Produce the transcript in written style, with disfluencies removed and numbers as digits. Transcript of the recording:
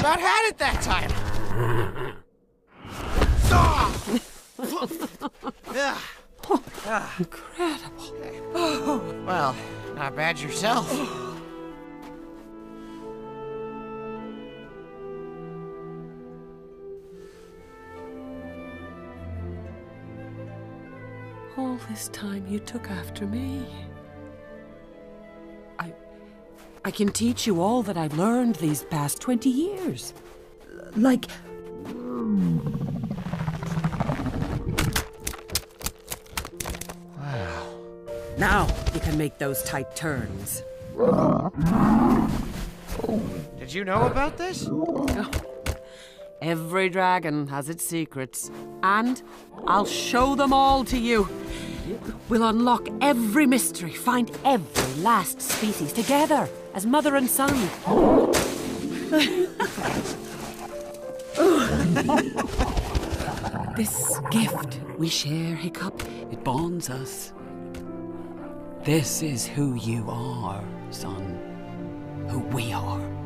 about had it that time. Incredible. Well, not bad yourself. All this time you took after me. I can teach you all that I've learned these past 20 years. Like... Wow. Now you can make those tight turns. Did you know about this? Every dragon has its secrets, and I'll show them all to you. We'll unlock every mystery, find every last species together as mother and son. This gift we share, Hiccup, it bonds us. This is who you are, son. Who we are.